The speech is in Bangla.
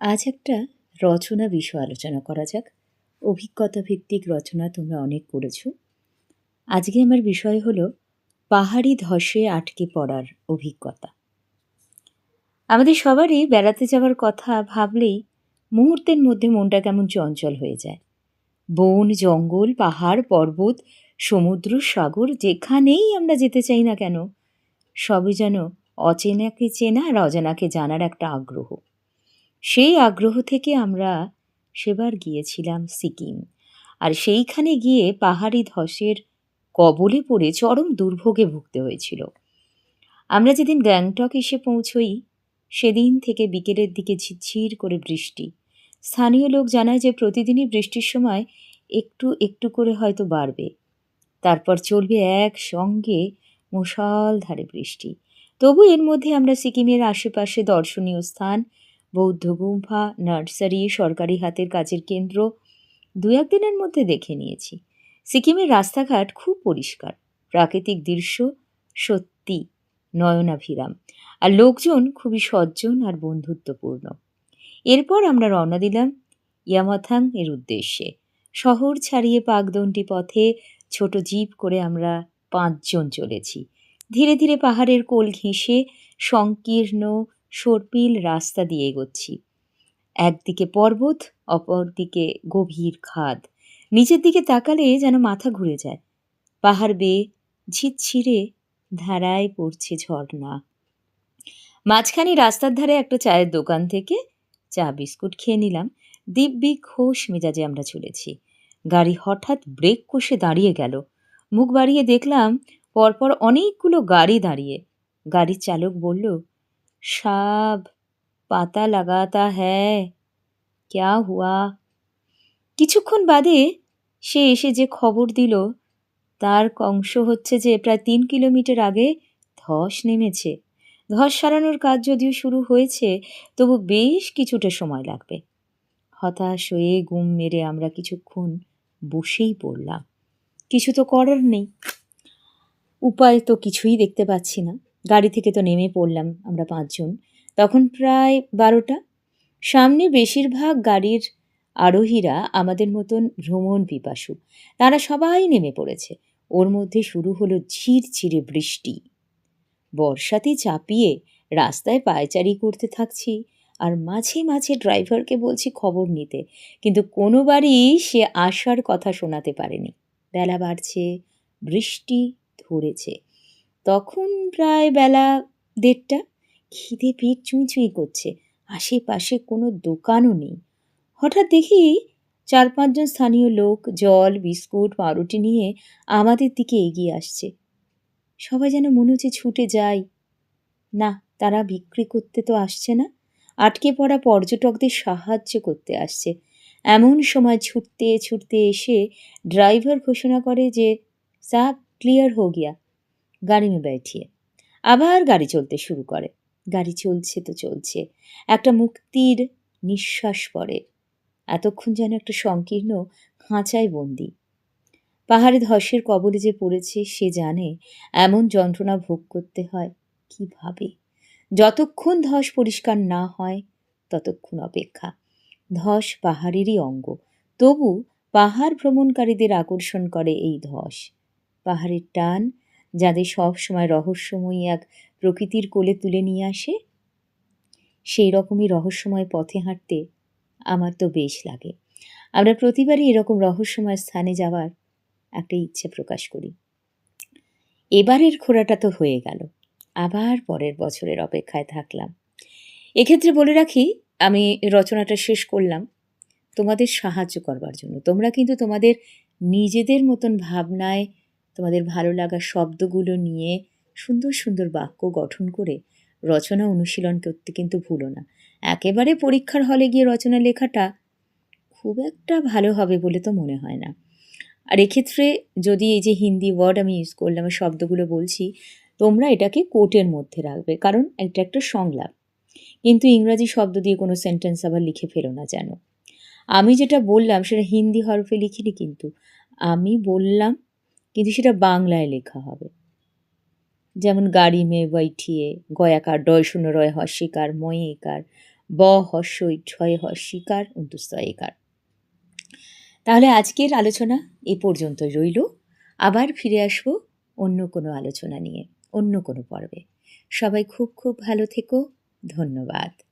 আজ একটা রচনা বিষয় আলোচনা করা যাক। অভিজ্ঞতা ভিত্তিক রচনা তোমরা অনেক করেছ। আজকে আমার বিষয় হলো পাহাড়ি ধসে আটকে পড়ার অভিজ্ঞতা। আমাদের সবারই বেড়াতে যাওয়ার কথা ভাবলেই মুহূর্তের মধ্যে মনটা কেমন চঞ্চল হয়ে যায়। বন, জঙ্গল, পাহাড়, পর্বত, সমুদ্র, সাগর যেখানেই আমরা যেতে চাই না কেন, সবই যেন অচেনাকে চেনা আর অজানাকে জানার একটা আগ্রহ। সেই আগ্রহ থেকে আমরা সেবার গিয়েছিলাম সিকিম। আর সেইখানে গিয়ে পাহাড়ি ধসের কবলে পড়ে চরম দুর্ভোগে ভুগতে হয়েছিল। আমরা যেদিন গ্যাংটক এসে পৌঁছই, সেদিন থেকে বিকেলের দিকে ঝিরঝির করে বৃষ্টি। স্থানীয় লোক জানায় যে প্রতিদিনই বৃষ্টির সময় একটু একটু করে হয়তো বাড়বে, তারপর চলবে একসঙ্গে মুষলধারে বৃষ্টি। তবু এর মধ্যে আমরা সিকিমের আশেপাশে দর্শনীয় স্থান, বৌদ্ধ গুম্ফা, নার্সারি, সরকারি হাতের কাজের কেন্দ্র দু একদিনের মধ্যে দেখে নিয়েছি। সিকিমের রাস্তাঘাট খুব পরিষ্কার, প্রাকৃতিক দৃশ্য সত্যি নয়নাভিরাম, আর লোকজন খুবই সজ্জন আর বন্ধুত্বপূর্ণ। এরপর আমরা রওনা দিলাম ইয়ামাথাং এর উদ্দেশ্যে। শহর ছাড়িয়ে পাকদণ্ডী পথে ছোট জিপ করে আমরা ৫ জন চলেছি। ধীরে ধীরে পাহাড়ের কোল ঘেঁষে সংকীর্ণ সর্পিল রাস্তা দিয়ে এগোচ্ছি। একদিকে পর্বত, অপরদিকে গভীর খাদ। নিচের দিকে তাকালে যেন মাথা ঘুরে যায়। পাহাড় বেয়ে ঝিরঝিরে ধারায় পড়ছে ঝর্ণা। মাঝখানে রাস্তার ধারে একটা চায়ের দোকান থেকে চা বিস্কুট খেয়ে নিলাম। দিব্যি খোশ মেজাজে আমরা চলেছি। গাড়ি হঠাৎ ব্রেক কষে দাঁড়িয়ে গেল। মুখ বাড়িয়ে দেখলাম পরপর অনেকগুলো গাড়ি দাঁড়িয়ে। গাড়ির চালক বলল, সাব পাতা লাগাতা হ্যায়, ক্যা হুয়া? কিছুক্ষণ বাদে সে এসে যে খবর দিল তার অংশ হচ্ছে যে প্রায় ৩ কিলোমিটার আগে ধস নেমেছে। ধস সারানোর কাজ যদিও শুরু হয়েছে, তবু বেশ কিছুটা সময় লাগবে। হতাশ হয়ে গুম মেরে আমরা কিছুক্ষণ বসেই পড়লাম। কিছু তো করার নেই, উপায় তো কিছুই দেখতে পাচ্ছি না। গাড়ি থেকে তো নেমে পড়লাম আমরা ৫ জন। তখন প্রায় ১২টা। সামনে বেশিরভাগ গাড়ির আরোহীরা আমাদের মতন ভ্রমণ পিপাসু। তারা সবাই নেমে পড়েছে। ওর মধ্যে শুরু হলো ঝিরঝিরে বৃষ্টি। বর্ষাতে চাপিয়ে রাস্তায় পায়চারি করতে থাকছি, আর মাঝে মাঝে ড্রাইভারকে বলছি খবর নিতে, কিন্তু কোনোবারই সে আসার কথা শোনাতে পারেনি। বেলা বাড়ছে, বৃষ্টি ধরেছে। তখন প্রায় বেলা ১:৩০। খিদে পেট চুঁই করছে। আশেপাশে কোনো দোকানও নেই। হঠাৎ দেখি ৪-৫ জন স্থানীয় লোক জল, বিস্কুট, পাউরুটি নিয়ে আমাদের দিকে এগিয়ে আসছে। সবাই যেন মনে হচ্ছে ছুটে যাই। না, তারা বিক্রি করতে তো আসছে না, আটকে পড়া পর্যটকদের সাহায্য করতে আসছে। এমন সময় ছুটতে ছুটতে এসে ড্রাইভার ঘোষণা করে যে সাব ক্লিয়ার হো গিয়া, গাড়ি মে बैठिए। আবার গাড়ি চলতে শুরু করে। গাড়ি চলছে তো চলছে। একটা মুক্তির নিঃশ্বাস পড়ে। এতক্ষণ যেন একটা সংকীর্ণ খাঁচায় বন্দি। পাহাড়ে ধসের কবলে যে পড়েছে সে জানে এমন যন্ত্রণা ভোগ করতে হয় কিভাবে। যতক্ষণ ধস পরিষ্কার না হয় ততক্ষণ অপেক্ষা। ধস পাহাড়েরই অঙ্গ, তবু পাহাড় ভ্রমণকারীদের আকর্ষণ করে এই ধস। পাহাড়ের টান যাদের সব সময় রহস্যময়ী এক প্রকৃতির কোলে তুলে নিয়ে আসে, সেই রকমই রহস্যময় পথে হাঁটতে আমার তো বেশ লাগে। আমরা প্রতিবারই এরকম রহস্যময় স্থানে যাওয়ার একটা ইচ্ছে প্রকাশ করি। এবারের ঘোরাটা তো হয়ে গেল, আবার পরের বছরের অপেক্ষায় থাকলাম। এক্ষেত্রে বলে রাখি, আমি রচনাটা শেষ করলাম তোমাদের সাহায্য করবার জন্য। তোমরা কিন্তু তোমাদের নিজেদের মতন ভাবনায় তোমাদের ভালো লাগা শব্দগুলো নিয়ে সুন্দর সুন্দর বাক্য গঠন করে রচনা অনুশীলন করতে কিন্তু ভুলো না। একেবারে পরীক্ষার হলে গিয়ে রচনা লেখাটা খুব একটা ভালো হবে বলে তো মনে হয় না। আর এক্ষেত্রে যদি এই যে হিন্দি ওয়ার্ড আমি ইউজ করলাম, শব্দগুলো বলছি, তোমরা এটাকে কোটের মধ্যে রাখবে, কারণ এটা একটা সংলাপ। কিন্তু ইংরাজি শব্দ দিয়ে কোনো সেন্টেন্স আবার লিখে ফেলো না যেন। আমি যেটা বললাম সেটা হিন্দি হরফে লিখিনি, কিন্তু আমি বললাম, কিন্তু সেটা বাংলায় লেখা হবে। যেমন গাড়ি মে বৈঠিয়ে, গয়াকার, ডয় শূন্য রয় হস্যিকার, ময়েকার, ব হস্যই ঠয় হস্যিকার অন্তুস্তয়িকার। তাহলে আজকের আলোচনা এ পর্যন্তই রইল। আবার ফিরে আসবো অন্য কোনো আলোচনা নিয়ে, অন্য কোনো পর্বে। সবাই খুব খুব ভালো থেকো। ধন্যবাদ।